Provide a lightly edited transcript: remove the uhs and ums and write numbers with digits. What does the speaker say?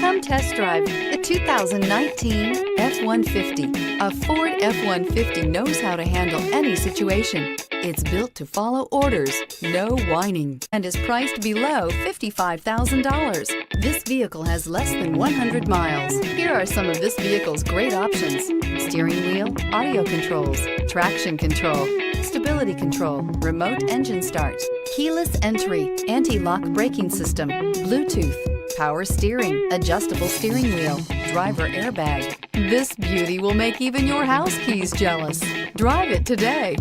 Come test drive the 2019 F-150. A Ford F-150 knows how to handle any situation. It's built to follow orders, no whining, and is priced below $55,000. This vehicle has less than 100 miles. Here are some of this vehicle's great options: steering wheel audio controls, traction control, stability control, remote engine start, keyless entry, anti-lock braking system, Bluetooth, power steering, adjustable steering wheel, driver airbag. This beauty will make even your house keys jealous. Drive it today.